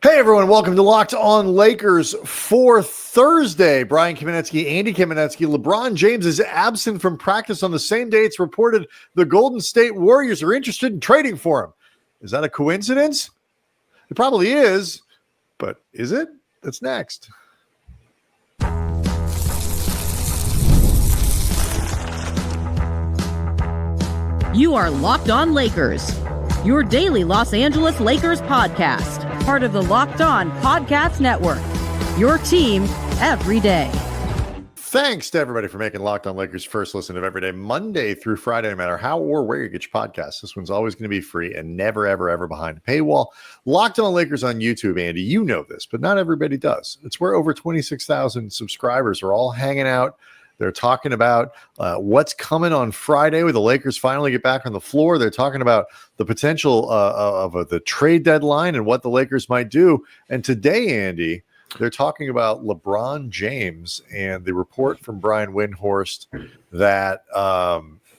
Hey everyone, welcome to Locked On Lakers for Thursday. Brian Kamenetsky, Andy Kamenetsky. LeBron James is absent from practice on the same day it's reported the Golden State Warriors are interested in trading for him. Is that a coincidence? It probably is, but is it? That's next. You are Locked On Lakers, your daily Los Angeles Lakers podcast, part of the Locked On Podcast Network, your team every day. Thanks to everybody for making Locked On Lakers first listen of every day, Monday through Friday, no matter how or where you get your podcasts. This one's always going to be free and never, ever, ever behind a paywall. Locked On Lakers on YouTube, Andy, you know this, but not everybody does. It's where over 26,000 subscribers are all hanging out. They're talking about what's coming on Friday when the Lakers finally get back on the floor. They're talking about the potential of the trade deadline and what the Lakers might do. And today, Andy, they're talking about LeBron James and the report from Brian Windhorst that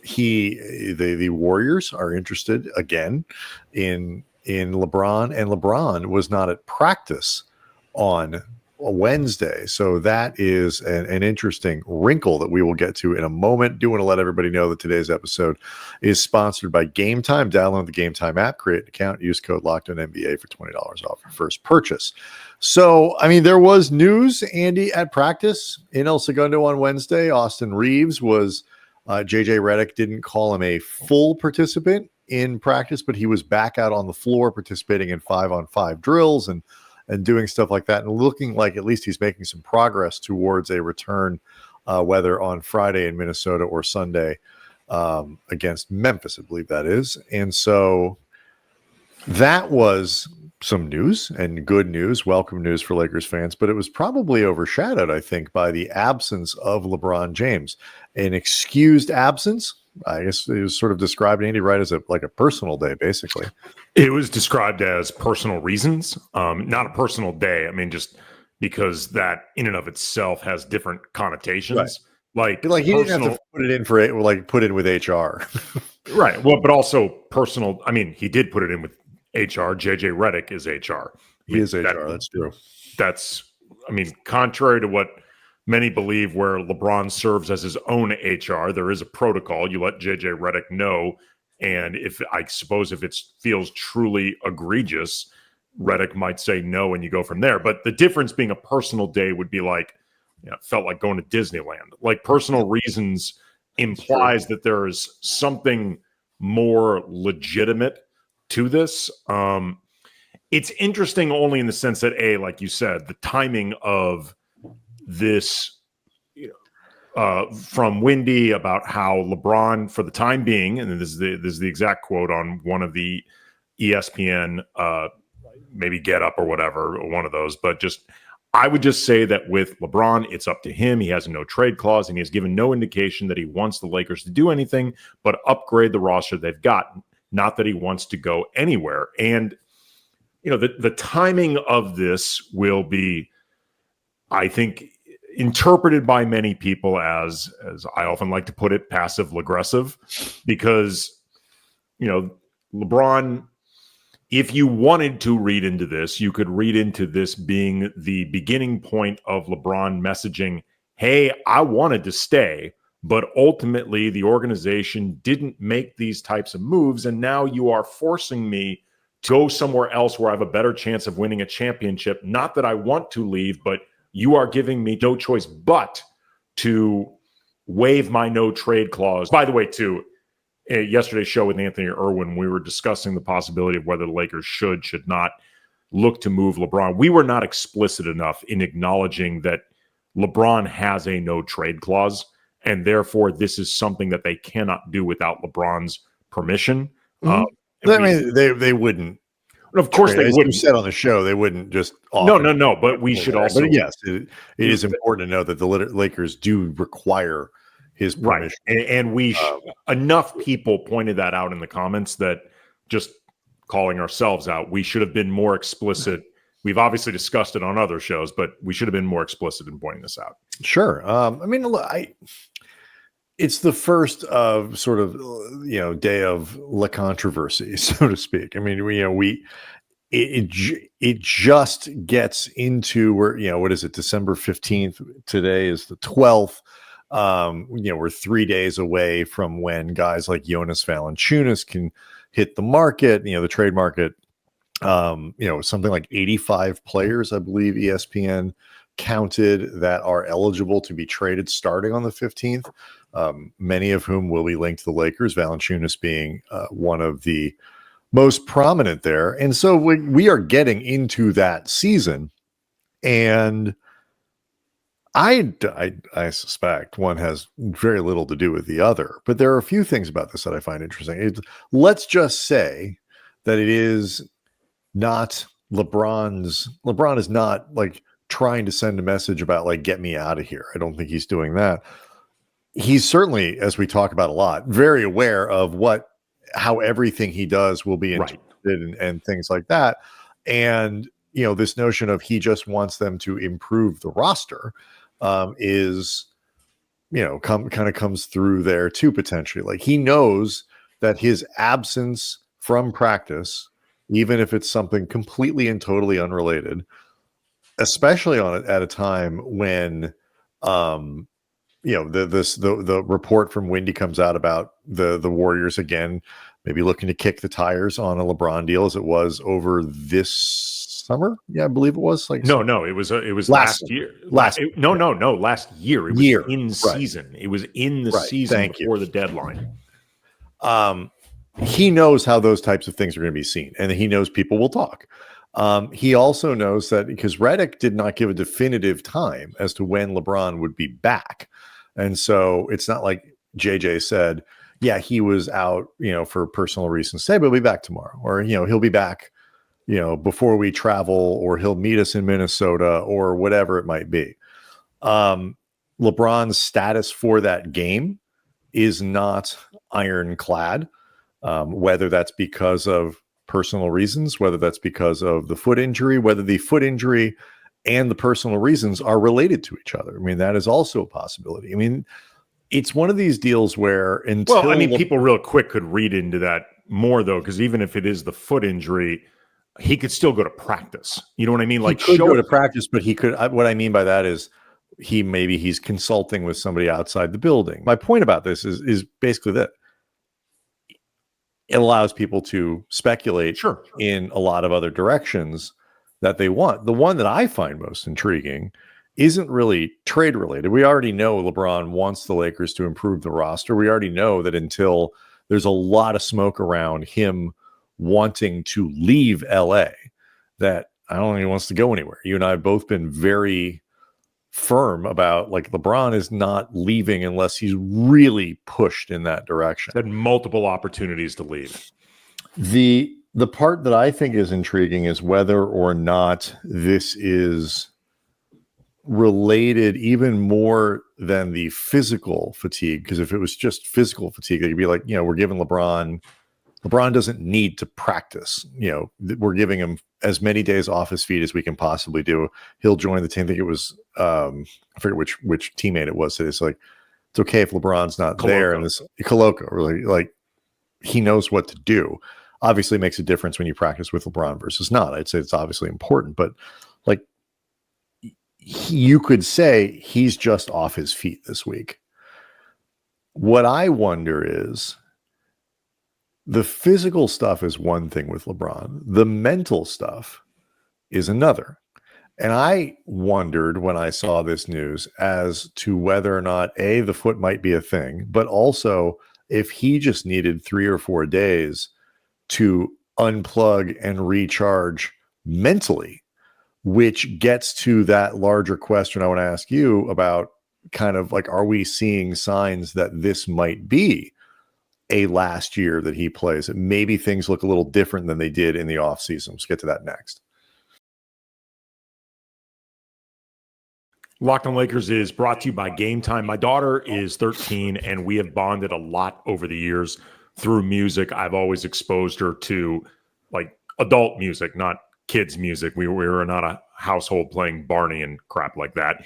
the Warriors are interested again in LeBron, and LeBron was not at practice on Wednesday. So that is an interesting wrinkle that we will get to in a moment. Do want to let everybody know that today's episode is sponsored by Game Time. Download the Game Time app, create an account, use code LOCKEDONNBA for $20 off your first purchase. So, I mean, there was news, Andy, at practice in El Segundo on Wednesday. Austin Reaves was, JJ Redick didn't call him a full participant in practice, but he was back out on the floor participating in 5-on-5 drills and doing stuff like that, and looking like at least he's making some progress towards a return, whether on Friday in Minnesota or Sunday against Memphis, I believe that is. And so that was some news and good news, welcome news for Lakers fans, but it was probably overshadowed, I think, by the absence of LeBron James. An excused absence. I guess it was sort of described, Andy, right, as a personal day, basically. It was described as personal reasons, not a personal day. I mean, just because that in and of itself has different connotations. Right. Like he didn't have to put it in put in with HR. Right. Well, but also personal. I mean, he did put it in with HR. JJ Redick is HR. He is HR. That's true. I mean, contrary to what many believe, where LeBron serves as his own HR, there is a protocol. You let JJ Redick know. And if it feels truly egregious, Redick might say no, and you go from there. But the difference being a personal day would be like, felt like going to Disneyland. Like personal reasons implies that there is something more legitimate to this. It's interesting only in the sense that, like you said, the timing of this from Windy about how LeBron, for the time being, and this is the exact quote on one of the ESPN, maybe Get Up or whatever, one of those, but I would just say that with LeBron, it's up to him. He has a no trade clause, and he has given no indication that he wants the Lakers to do anything but upgrade the roster they've got, not that he wants to go anywhere. And, the timing of this will be, I think, interpreted by many people as I often like to put it, passive aggressive, because LeBron, if you wanted to read into this, you could read into this being the beginning point of LeBron messaging, hey, I wanted to stay, but ultimately the organization didn't make these types of moves, and now you are forcing me to go somewhere else where I have a better chance of winning a championship. Not that I want to leave, but you are giving me no choice but to waive my no trade clause. By the way, too, yesterday's show with Anthony Irwin, we were discussing the possibility of whether the Lakers should not look to move LeBron. We were not explicit enough in acknowledging that LeBron has a no trade clause, and therefore this is something that they cannot do without LeBron's permission. Mm-hmm. They wouldn't. Of course, they wouldn't. You said on the show they wouldn't just. No. But we should also. But yes, it is important to know that the Lakers do require his permission. Right, and we enough people pointed that out in the comments that just calling ourselves out, we should have been more explicit. We've obviously discussed it on other shows, but we should have been more explicit in pointing this out. Sure. It's the first of sort of, day of la controversy, so to speak. I mean, it just gets into where, what is it, December 15th? Today is the 12th. We're 3 days away from when guys like Jonas Valanciunas can hit the market, the trade market. Something like 85 players, I believe ESPN counted, that are eligible to be traded starting on the 15th. Many of whom will be linked to the Lakers, Valanciunas being one of the most prominent there. And so we are getting into that season, and I suspect one has very little to do with the other, but there are a few things about this that I find interesting. Let's just say that it is not LeBron is not like trying to send a message about like, get me out of here. I don't think he's doing that. He's certainly, as we talk about a lot, very aware of how everything he does will be interpreted and things like that. And, this notion of he just wants them to improve the roster is, kind of comes through there too, potentially. Like, he knows that his absence from practice, even if it's something completely and totally unrelated, especially at a time when, the report from Windy comes out about the Warriors again, maybe looking to kick the tires on a LeBron deal, as it was over this summer. Yeah, I believe it was no, it was last year. Last year. It was in season. It was in the season before the deadline. He knows how those types of things are going to be seen, and he knows people will talk. He also knows that because Redick did not give a definitive time as to when LeBron would be back. And so it's not like JJ said, yeah, he was out, for personal reasons today, but he'll be back tomorrow. Or, he'll be back, before we travel, or he'll meet us in Minnesota, or whatever it might be. LeBron's status for that game is not ironclad. Whether that's because of personal reasons, whether that's because of the foot injury, whether the foot injury and the personal reasons are related to each other. I mean, that is also a possibility. I mean, it's one of these deals where people real quick could read into that more, though, because even if it is the foot injury, he could still go to practice. You know what I mean? Like, he could go to practice, but he could. What I mean by that is he's consulting with somebody outside the building. My point about this is basically that it allows people to speculate in a lot of other directions that they want. The one that I find most intriguing isn't really trade related. We already know LeBron wants the Lakers to improve the roster. We already know that until there's a lot of smoke around him wanting to leave LA, that I don't think he wants to go anywhere. You and I have both been very firm about, like, LeBron is not leaving unless he's really pushed in that direction. Had multiple opportunities to leave. The part that I think is intriguing is whether or not this is related even more than the physical fatigue. Because if it was just physical fatigue, they'd be like, we're giving LeBron doesn't need to practice. We're giving him as many days off his feet as we can possibly do. He'll join the team. I think it was, I forget which teammate it was. It's like, it's okay if LeBron's not there. And this Koloko, really, like, he knows what to do. Obviously it makes a difference when you practice with LeBron versus not. I'd say it's obviously important, but like, you could say he's just off his feet this week. What I wonder is, the physical stuff is one thing with LeBron. The mental stuff is another. And I wondered when I saw this news as to whether or not, A, the foot might be a thing, but also if he just needed 3 or 4 days to unplug and recharge mentally, which gets to that larger question I want to ask you about, kind of like, are we seeing signs that this might be a last year that he plays? That maybe things look a little different than they did in the offseason. Let's get to that next. Locked on Lakers is brought to you by Game Time. My daughter is 13, and we have bonded a lot over the years through music. I've always exposed her to, like, adult music, not kids' music. We were not a household playing Barney and crap like that.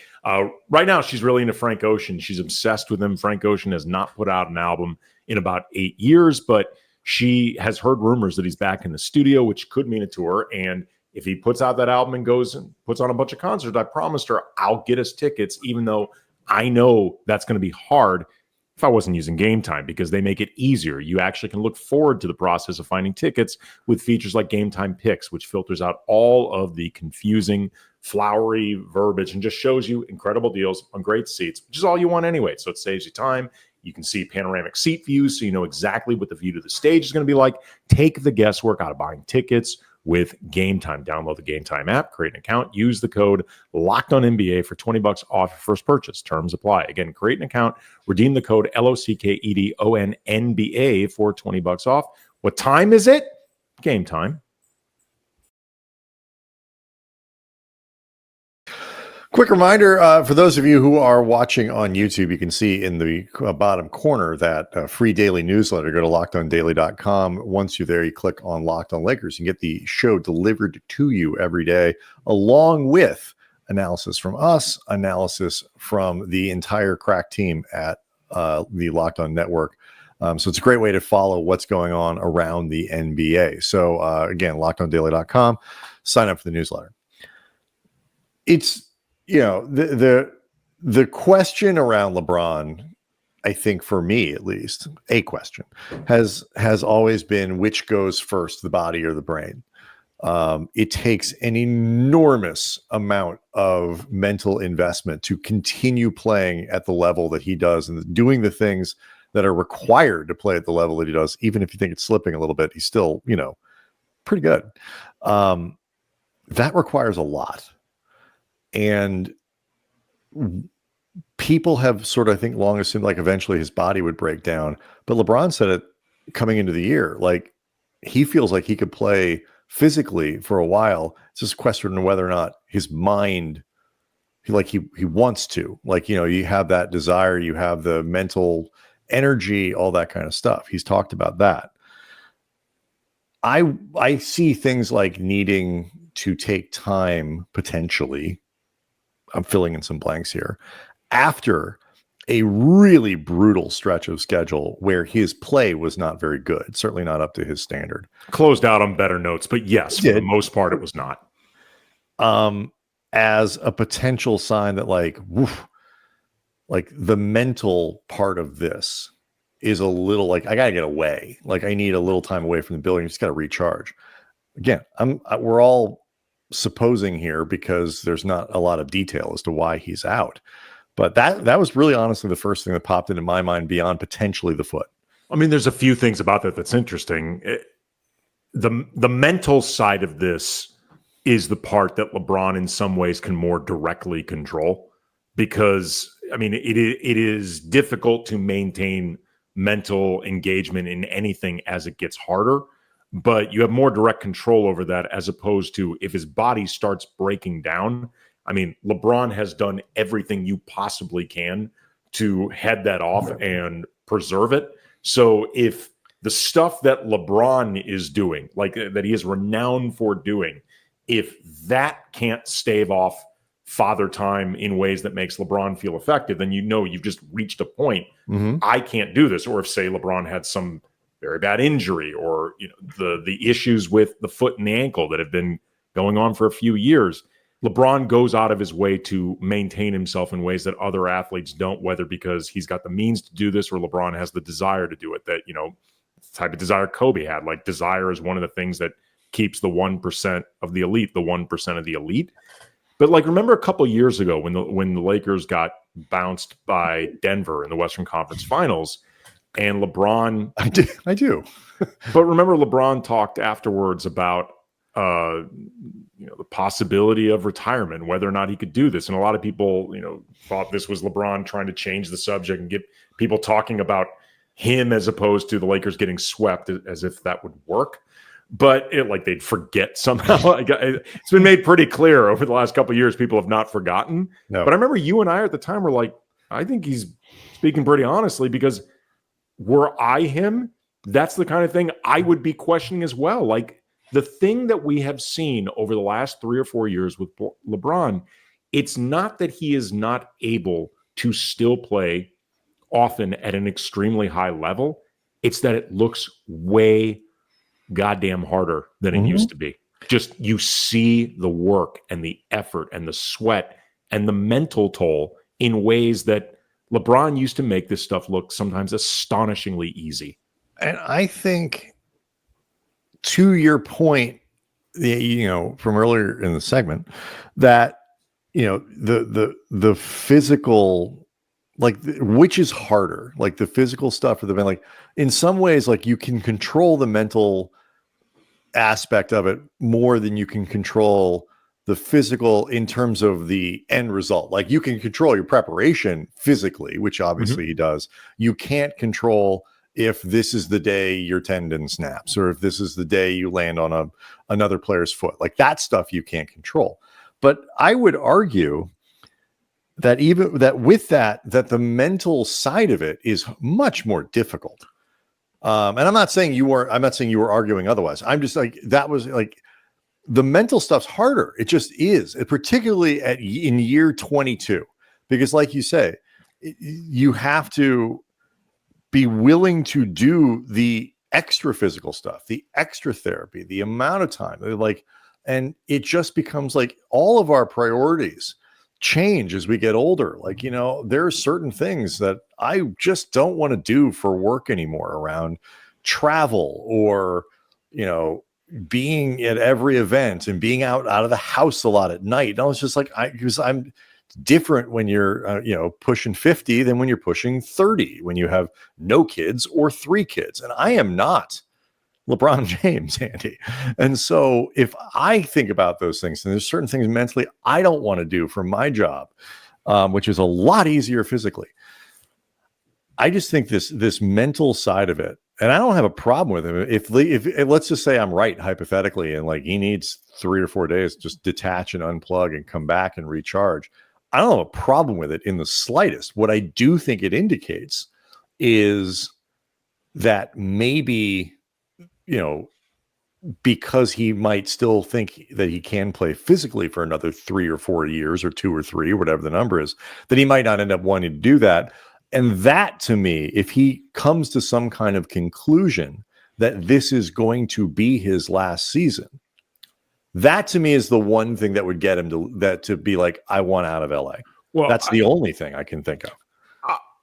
Right now, she's really into Frank Ocean. She's obsessed with him. Frank Ocean has not put out an album in about 8 years, but she has heard rumors that he's back in the studio, which could mean a tour. And if he puts out that album and goes and puts on a bunch of concerts, I promised her I'll get us tickets, even though I know that's going to be hard if I wasn't using Game Time, because they make it easier. You actually can look forward to the process of finding tickets with features like Game Time Picks, which filters out all of the confusing, flowery verbiage and just shows you incredible deals on great seats, which is all you want anyway. So it saves you time. You can see panoramic seat views, so you know exactly what the view to the stage is going to be like. Take the guesswork out of buying tickets with Game Time. Download the Game Time app, create an account, use the code LOCKEDONNBA for $20 off your first purchase. Terms apply. Again, create an account, redeem the code LOCKEDONNBA for $20 off. What time is it? Game Time. Quick reminder for those of you who are watching on YouTube, you can see in the bottom corner that free daily newsletter. Go to lockedondaily.com. Once you're there, you click on Locked On Lakers and get the show delivered to you every day, along with analysis from us, analysis from the entire crack team at the Locked On Network. So it's a great way to follow what's going on around the NBA. So again, lockedondaily.com, sign up for the newsletter. It's, you know, the question around LeBron, I think for me at least, a question has always been which goes first, the body or the brain. It takes an enormous amount of mental investment to continue playing at the level that he does and doing the things that are required to play at the level that he does. Even if you think it's slipping a little bit, he's still, you know, pretty good. That requires a lot. And people have sort of, I think, long assumed like eventually his body would break down. But LeBron said it coming into the year, like he feels like he could play physically for a while. It's just a question of whether or not his mind, he wants to, like, you know, you have that desire, you have the mental energy, all that kind of stuff. He's talked about that. I see things like needing to take time potentially. I'm filling in some blanks here. After a really brutal stretch of schedule where his play was not very good, certainly not up to his standard. Closed out on better notes, but yes, for the most part, it was not. As a potential sign that like the mental part of this is a little like, I got to get away. Like I need a little time away from the building. Just got to recharge. Again, we're all supposing here because there's not a lot of detail as to why he's out, but that was really honestly the first thing that popped into my mind beyond potentially the foot. I mean, there's a few things about that that's interesting. The mental side of this is the part that LeBron in some ways can more directly control, because I mean it is difficult to maintain mental engagement in anything as it gets harder. But you have more direct control over that as opposed to if his body starts breaking down. I mean, LeBron has done everything you possibly can to head that off and preserve it. So if the stuff that LeBron is doing, like that he is renowned for doing, if that can't stave off father time in ways that makes LeBron feel effective, then you know you've just reached a point. I can't do this. Or if, say, LeBron had some very bad injury, or you know the issues with the foot and the ankle that have been going on for a few years, LeBron goes out of his way to maintain himself in ways that other athletes don't, whether because he's got the means to do this or LeBron has the desire to do it. That, you know, the type of desire Kobe had. Like, desire is one of the things that keeps the 1% of the elite, the 1% of the elite. But like, remember a couple of years ago when the Lakers got bounced by Denver in the Western Conference Finals, and LeBron, I do. But remember, LeBron talked afterwards about the possibility of retirement, whether or not he could do this. And a lot of people, thought this was LeBron trying to change the subject and get people talking about him as opposed to the Lakers getting swept, as if that would work. But they'd forget somehow. It's been made pretty clear over the last couple of years, people have not forgotten. No. But I remember you and I at the time were like, I think he's speaking pretty honestly, because were I him, that's the kind of thing I would be questioning as well. Like, the thing that we have seen over the last 3 or 4 years with LeBron, it's not that he is not able to still play often at an extremely high level. It's that it looks way goddamn harder than it used to be. Just you see the work and the effort and the sweat and the mental toll in ways that LeBron used to make this stuff look sometimes astonishingly easy. And I think, to your point, from earlier in the segment, that the physical, which is harder, like the physical stuff or the like, in some ways, like you can control the mental aspect of it more than you can control the physical in terms of the end result. Like you can control your preparation physically, which obviously he does. You can't control if this is the day your tendon snaps or if this is the day you land on another player's foot. Like that stuff you can't control. But I would argue that even that with that the mental side of it is much more difficult. And I'm not saying you were arguing otherwise. I'm just like, that was like, the mental stuff's harder. It just is, particularly in year 22, because like you say, you have to be willing to do the extra physical stuff, the extra therapy, the amount of time, and it just becomes like all of our priorities change as we get older. Like, there are certain things that I just don't want to do for work anymore, around travel or, being at every event and being out of the house a lot at night. And I was just like, because I'm different when you're, pushing 50 than when you're pushing 30, when you have no kids or 3 kids. And I am not LeBron James, Andy. And so if I think about those things, and there's certain things mentally I don't want to do for my job, which is a lot easier physically. I just think this mental side of it, and I don't have a problem with him. If let's just say I'm right hypothetically, and like he needs 3 or 4 days to just detach and unplug and come back and recharge, I don't have a problem with it in the slightest. What I do think it indicates is that maybe, because he might still think that he can play physically for another 3 or 4 years or 2 or 3, or whatever the number is, that he might not end up wanting to do that. And that, to me, if he comes to some kind of conclusion that this is going to be his last season, that to me is the one thing that would get him to be like, I want out of LA. Well, that's the only thing I can think of.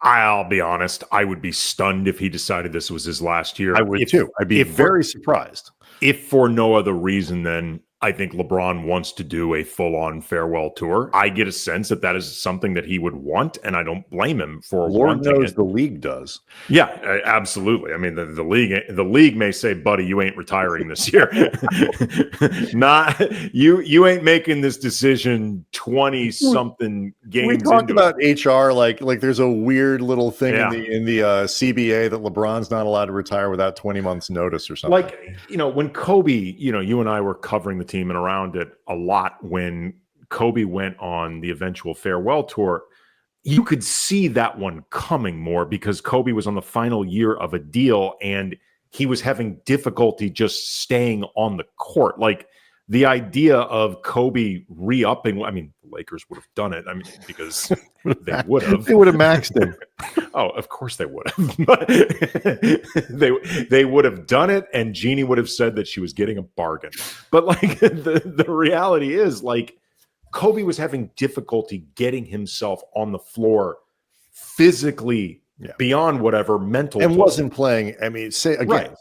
I'll be honest. I would be stunned if he decided this was his last year. I would too. I'd be very surprised. If for no other reason than I think LeBron wants to do a full-on farewell tour. I get a sense that is something that he would want, and I don't blame him for Lord wanting knows it. The league does. Yeah, absolutely. I mean, the league may say, "Buddy, you ain't retiring this year. Not you ain't making this decision 20-something games." We talked about HR like there's a weird little thing in the CBA that LeBron's not allowed to retire without 20 months notice or something. Like, when Kobe, you and I were covering the team and around it a lot when Kobe went on the eventual farewell tour, you could see that one coming more because Kobe was on the final year of a deal and he was having difficulty just staying on the court. Like the idea of Kobe re-upping, I mean, the Lakers would have done it. I mean, because they would have. They would have maxed him. Oh, of course they would have. But they would have done it, and Jeannie would have said that she was getting a bargain. But like the reality is, like, Kobe was having difficulty getting himself on the floor physically beyond whatever mental and wasn't playing. I mean, say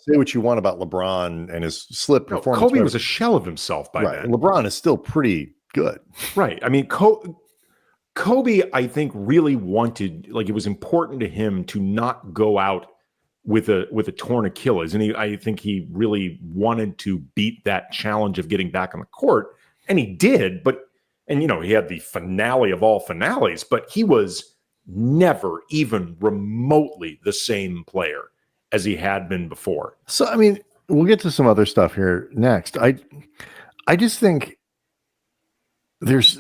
what you want about LeBron and his slip performance. Kobe was a shell of himself by then. LeBron is still pretty good. Right. I mean, Kobe, I think, really wanted, like, it was important to him to not go out with a torn Achilles. And I think he really wanted to beat that challenge of getting back on the court. And he did, he had the finale of all finales, but he was never even remotely the same player as he had been before. So, I mean, we'll get to some other stuff here next. I just think there's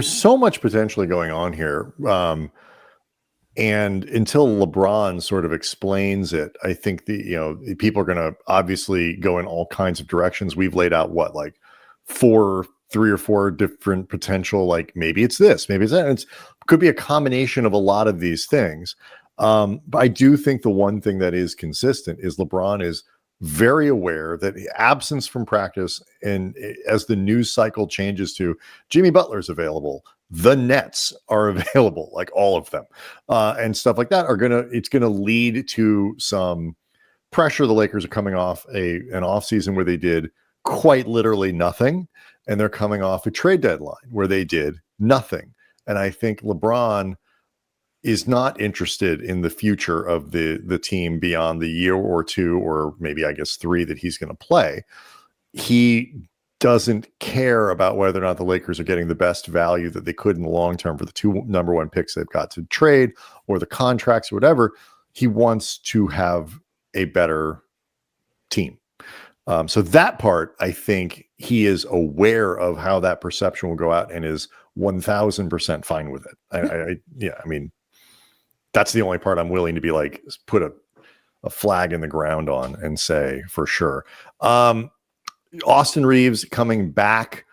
so much potentially going on here. And until LeBron sort of explains it, I think people are going to obviously go in all kinds of directions. We've laid out three or four different potential, like maybe it's this, maybe it's that. It could be a combination of a lot of these things. But I do think the one thing that is consistent is LeBron is very aware that absence from practice, and as the news cycle changes to Jimmy Butler's available, the Nets are available, like all of them, and stuff like that it's gonna lead to some pressure. The Lakers are coming off an offseason where they did quite literally nothing, and they're coming off a trade deadline where they did nothing. And I think LeBron is not interested in the future of the team beyond the year or two, or maybe I guess 3 that he's going to play. He doesn't care about whether or not the Lakers are getting the best value that they could in the long term for the 2 number 1 picks they've got to trade, or the contracts or whatever. He wants to have a better team. So that part, I think he is aware of how that perception will go out and is 1000% fine with it. I mean, that's the only part I'm willing to be like, put a flag in the ground on and say for sure. Austin Reaves coming back.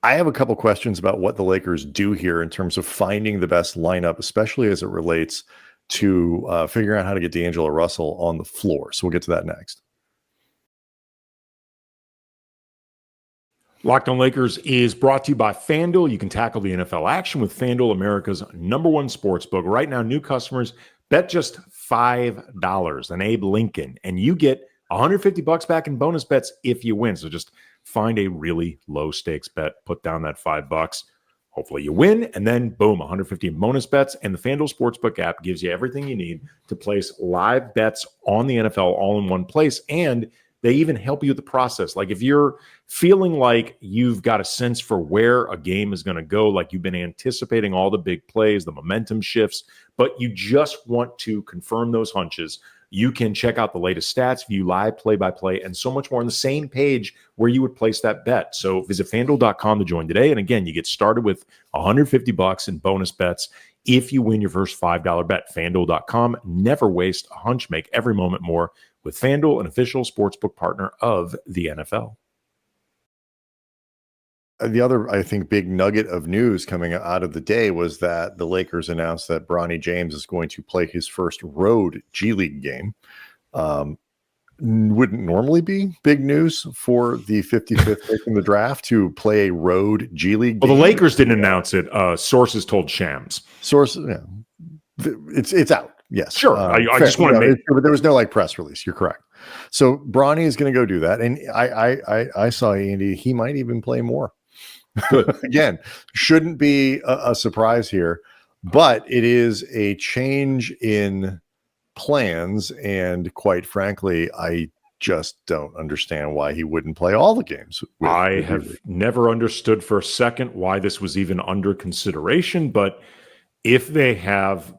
I have a couple questions about what the Lakers do here in terms of finding the best lineup, especially as it relates to figuring out how to get D'Angelo Russell on the floor. So we'll get to that next. Locked on Lakers is brought to you by FanDuel. You can tackle the NFL action with FanDuel, America's #1 sportsbook. Right now, new customers bet just $5 on Abe Lincoln, and you get $150 back in bonus bets if you win. So just find a really low stakes bet, put down that $5. Hopefully you win, and then boom, 150 bonus bets. And the FanDuel Sportsbook app gives you everything you need to place live bets on the NFL all in one place. And they even help you with the process. Like if you're feeling like you've got a sense for where a game is going to go, like you've been anticipating all the big plays, the momentum shifts, but you just want to confirm those hunches, you can check out the latest stats, view live play-by-play, and so much more on the same page where you would place that bet. So visit FanDuel.com to join today. And again, you get started with $150 in bonus bets if you win your first $5 bet. FanDuel.com. Never waste a hunch. Make every moment more with FanDuel, an official sportsbook partner of the NFL. The other, I think, big nugget of news coming out of the day was that the Lakers announced that Bronny James is going to play his first road G League game. Wouldn't normally be big news for the 55th pick in the draft to play a road G League game. Well, the Lakers didn't announce it. Sources told Shams. It's out. Yes, sure. I just want to make sure, but there was no like press release. You're correct. So Bronny is going to go do that, and I saw Andy. He might even play more. Again, shouldn't be a surprise here, but it is a change in plans, and quite frankly, I just don't understand why he wouldn't play all the games. I have never understood for a second why this was even under consideration, but if they have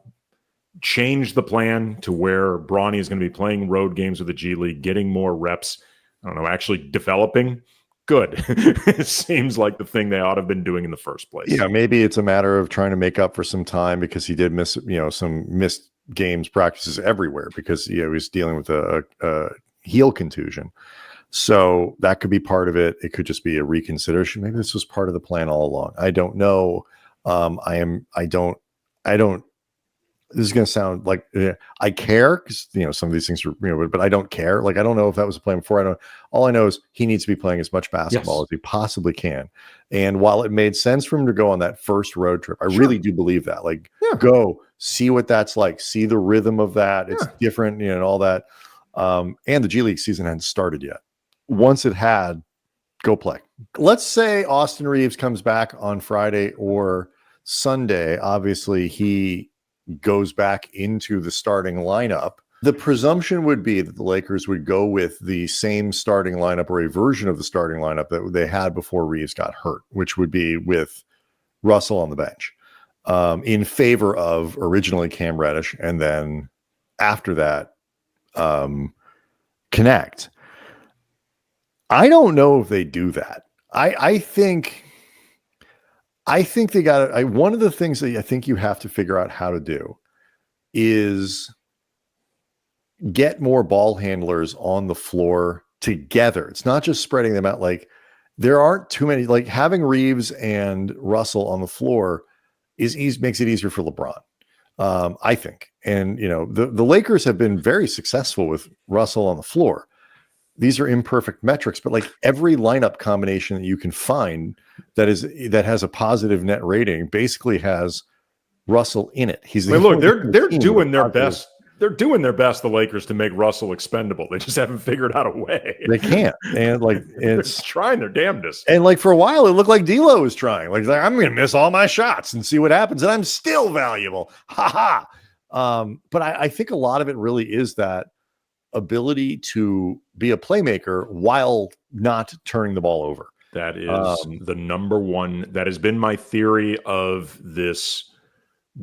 changed the plan to where Bronny is going to be playing road games with the G League, getting more reps, I don't know, actually developing, good. It seems like the thing they ought to have been doing in the first place. Yeah, maybe it's a matter of trying to make up for some time because he did miss, some missed games, practices everywhere because he was dealing with a heel contusion. So that could be part of it. It could just be a reconsideration. Maybe this was part of the plan all along. I don't know. I don't. This is going to sound like I care because some of these things are but I don't care. Like I don't know if that was a plan before. All I know is he needs to be playing as much basketball as he possibly can. And while it made sense for him to go on that first road trip, I really do believe that. Like go see what that's like, see the rhythm of that. It's different, and all that. And the G League season hadn't started yet. Once it had, go play. Let's say Austin Reaves comes back on Friday or Sunday. Obviously, he goes back into the starting lineup. The presumption would be that the Lakers would go with the same starting lineup or a version of the starting lineup that they had before Reaves got hurt, which would be with Russell on the bench in favor of originally Cam Reddish, and then after that, Connect. I don't know if they do that. I think they got it. One of the things that I think you have to figure out how to do is get more ball handlers on the floor together. It's not just spreading them out. Like there aren't too many, like having Reaves and Russell on the floor makes it easier for LeBron. I think. And, the Lakers have been very successful with Russell on the floor. These are imperfect metrics, but like every lineup combination that you can find that has a positive net rating basically has Russell in it. Look, they're doing their best. They're doing their best, the Lakers, to make Russell expendable. They just haven't figured out a way. They can't. And it's trying their damnedest. And for a while, it looked like D'Lo was trying. Like I'm going to miss all my shots and see what happens, and I'm still valuable. Ha ha. But I think a lot of it really is that ability to be a playmaker while not turning the ball over. That is the number one. That has been my theory of this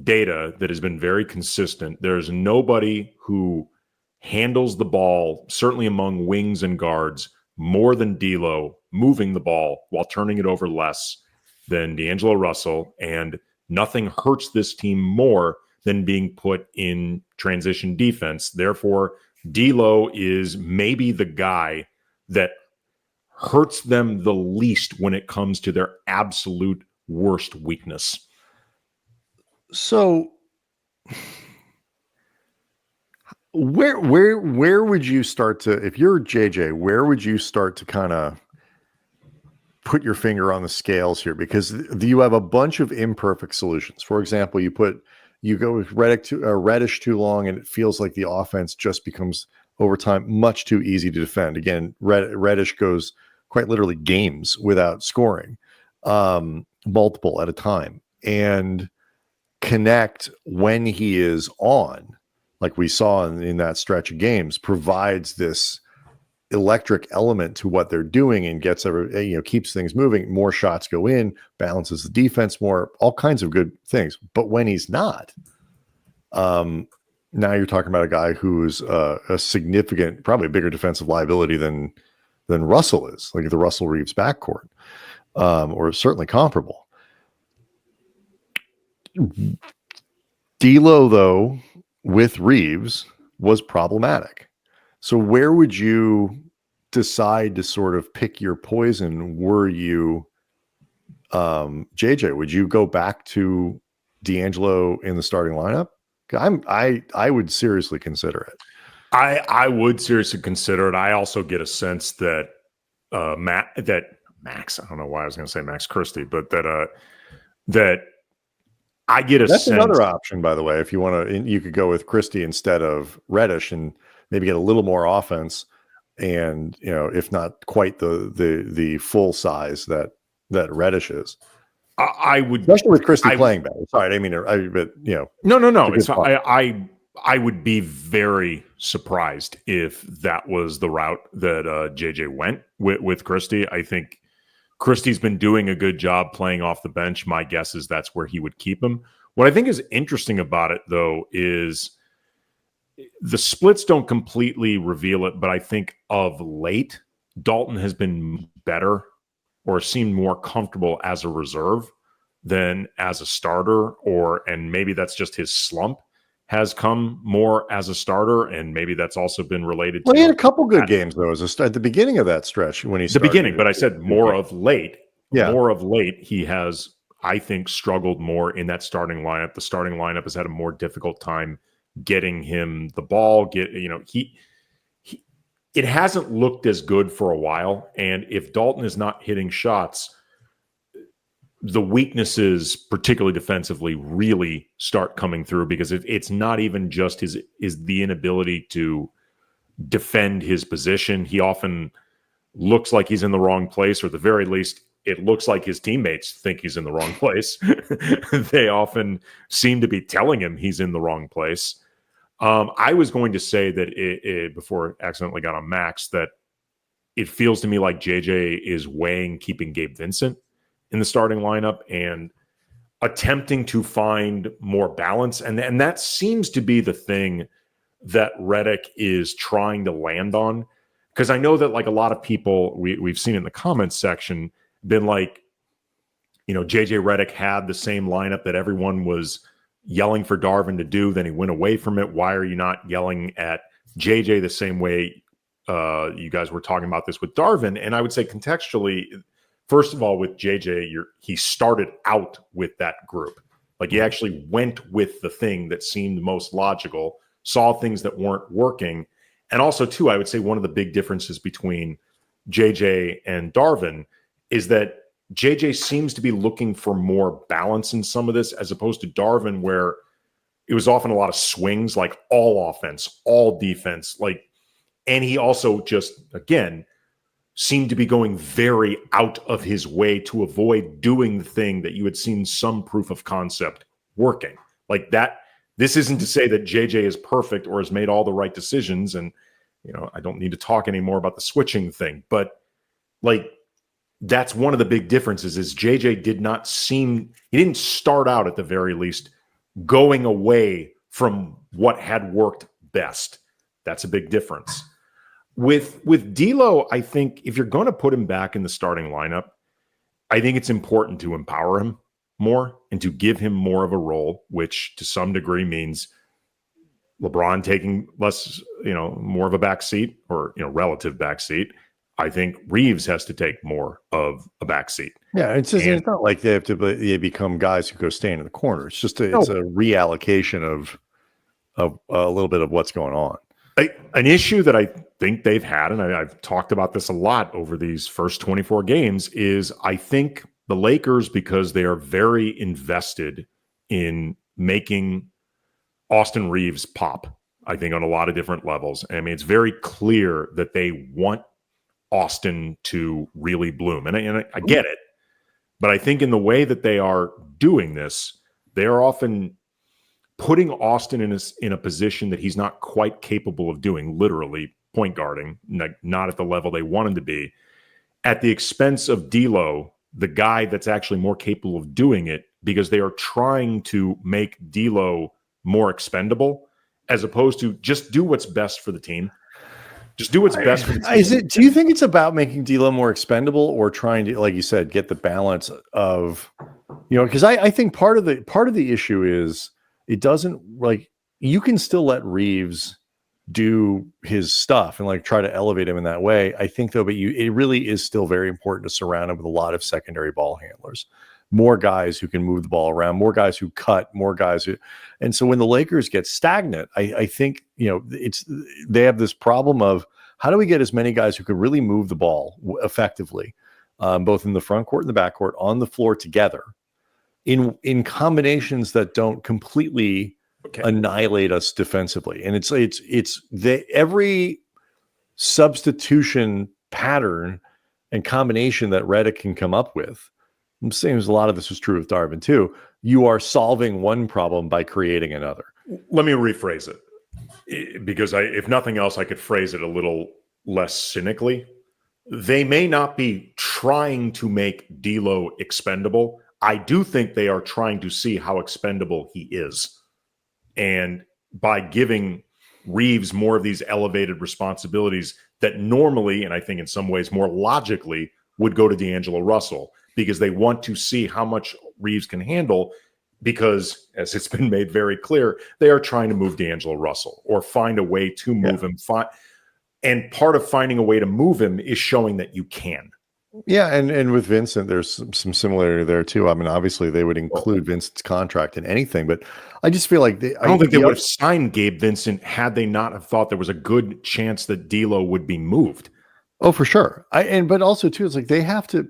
data that has been very consistent. There's nobody who handles the ball, certainly among wings and guards, more than D'Lo, moving the ball while turning it over less than D'Angelo Russell. And nothing hurts this team more than being put in transition defense. Therefore, D'Lo is maybe the guy that hurts them the least when it comes to their absolute worst weakness. So where would you start to, if you're JJ, where would you start to kind of put your finger on the scales here? Because you have a bunch of imperfect solutions. For example, you go with Reddish too long, and it feels like the offense just becomes over time much too easy to defend. Again, Reddish goes quite literally games without scoring, multiple at a time, and Connect when he is on, like we saw in that stretch of games, provides this electric element to what they're doing and keeps things moving. More shots go in, balances the defense more, all kinds of good things. But when he's not, now you're talking about a guy who's a significant, probably a bigger defensive liability than Russell is, like the Russell Reaves backcourt, or certainly comparable. D'Lo, though, with Reaves was problematic. So where would you decide to sort of pick your poison? Were you JJ? Would you go back to D'Angelo in the starting lineup? I would seriously consider it. I would seriously consider it. I also get a sense that Max, I don't know why I was going to say Max Christie, but that I get That's sense. Another option, by the way. If you want to, you could go with Christie instead of Reddish and maybe get a little more offense, and if not quite the full size that Reddish is. I would, especially with Christie playing better. Sorry, I mean, but no. It's I would be very surprised if that was the route that JJ went with Christie. I think Christie's been doing a good job playing off the bench. My guess is that's where he would keep him. What I think is interesting about it, though, is the splits don't completely reveal it, but I think of late, Dalton has been better or seemed more comfortable as a reserve than as a starter, and maybe that's just his slump has come more as a starter, and maybe that's also been related to. Well, he had a couple good games though, at the beginning of that stretch when he started. The beginning, but I said more of late. Yeah, more of late, he has, I think, struggled more in that starting lineup. The starting lineup has had a more difficult time getting him the ball. It hasn't looked as good for a while, and if Dalton is not hitting shots, the weaknesses, particularly defensively, really start coming through, because it's not even just is the inability to defend his position. He often looks like he's in the wrong place, or at the very least, it looks like his teammates think he's in the wrong place. They often seem to be telling him he's in the wrong place. I was going to say that before I accidentally got on Max, that it feels to me like JJ is weighing keeping Gabe Vincent in the starting lineup and attempting to find more balance. And that seems to be the thing that Redick is trying to land on. Because I know that like a lot of people we've seen in the comments section been like, JJ Redick had the same lineup that everyone was yelling for Darvin to do. Then he went away from it. Why are you not yelling at JJ the same way you guys were talking about this with Darvin? And I would say contextually, first of all, with JJ, he started out with that group. Like he actually went with the thing that seemed most logical, saw things that weren't working. And also, too, I would say one of the big differences between JJ and Darvin is that JJ seems to be looking for more balance in some of this, as opposed to Darvin, where it was often a lot of swings, like all offense, all defense. And he also just, again, seemed to be going very out of his way to avoid doing the thing that you had seen some proof of concept working. Like that, this isn't to say that JJ is perfect or has made all the right decisions. And, I don't need to talk anymore about the switching thing, but that's one of the big differences is JJ he didn't start out at the very least going away from what had worked best. That's a big difference. With D'Lo, I think if you're going to put him back in the starting lineup, I think it's important to empower him more and to give him more of a role, which to some degree means LeBron taking less, more of a back seat or, relative back seat. I think Reaves has to take more of a back seat. Yeah, it's not like they become guys who go stand in the corner. It's just it's a reallocation of a little bit of what's going on. An issue that I think they've had, and I've talked about this a lot over these first 24 games, is I think the Lakers, because they are very invested in making Austin Reaves pop, I think on a lot of different levels. I mean, it's very clear that they want Austin to really bloom. And I get it. But I think in the way that they are doing this, they are often putting Austin in a position that he's not quite capable of doing, literally point guarding, not at the level they want him to be, at the expense of D'Lo, the guy that's actually more capable of doing it, because they are trying to make D'Lo more expendable, as opposed to just do what's best for the team. Just do what's best for the team. Do you think it's about making D'Lo more expendable, or trying to, like you said, get the balance of, because I think part of the issue is it doesn't, you can still let Reaves do his stuff and try to elevate him in that way. I think though, but it really is still very important to surround him with a lot of secondary ball handlers, more guys who can move the ball around, more guys who cut, more guys who, and so when the Lakers get stagnant, I think, they have this problem of how do we get as many guys who can really move the ball effectively, both in the front court and the back court on the floor together in combinations that don't completely annihilate us defensively. And every substitution pattern and combination that Redick can come up with, I'm saying a lot of this was true with Darvin too, you are solving one problem by creating another. Let me rephrase it, because if nothing else, I could phrase it a little less cynically. They may not be trying to make D'Lo expendable. I do think they are trying to see how expendable he is. And by giving Reaves more of these elevated responsibilities that normally, and I think in some ways more logically, would go to D'Angelo Russell, because they want to see how much Reaves can handle, because, as it's been made very clear, they are trying to move D'Angelo Russell or find a way to move him. And part of finding a way to move him is showing that you can. Yeah, and with Vincent, there's some similarity there too. I mean, obviously they would include Vincent's contract in anything, but I just feel like I don't think they would have signed Gabe Vincent had they not have thought there was a good chance that D'Lo would be moved. Oh, for sure. But also too, it's like they have to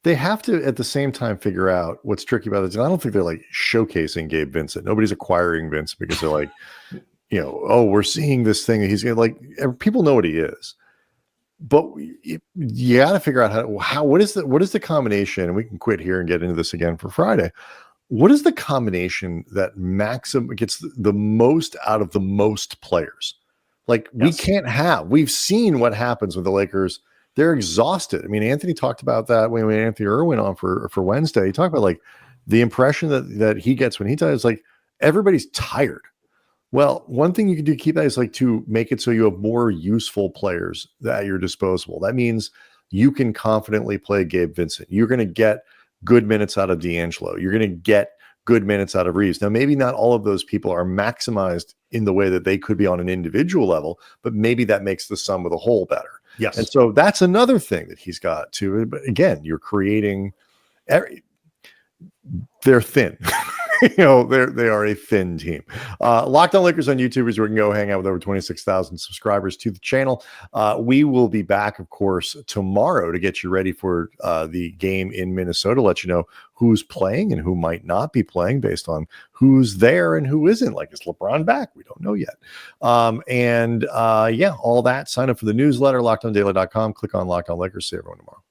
at the same time figure out what's tricky about this. And I don't think they're showcasing Gabe Vincent. Nobody's acquiring Vincent because they're like, we're seeing this thing. He's gonna people know what he is. But you got to figure out what is the combination, and we can quit here and get into this again for Friday. What is the combination that gets the most out of the most players? We can't we've seen what happens with the Lakers. They're exhausted. I mean, Anthony talked about that when Anthony Irwin on for Wednesday. He talked about the impression that he gets when he does, everybody's tired. Well, one thing you can do to keep that is to make it so you have more useful players at your disposal. That means you can confidently play Gabe Vincent. You're going to get good minutes out of D'Angelo. You're going to get good minutes out of Reaves. Now, maybe not all of those people are maximized in the way that they could be on an individual level, but maybe that makes the sum of the whole better. Yes. And so that's another thing that he's got to. But again, you're creating. They're thin. they are a thin team. Locked On Lakers on YouTube is where you can go hang out with over 26,000 subscribers to the channel. We will be back, of course, tomorrow to get you ready for the game in Minnesota, let you know who's playing and who might not be playing based on who's there and who isn't. Like, is LeBron back? We don't know yet. All that. Sign up for the newsletter, lockedondaily.com. Click on Locked On Lakers. See everyone tomorrow.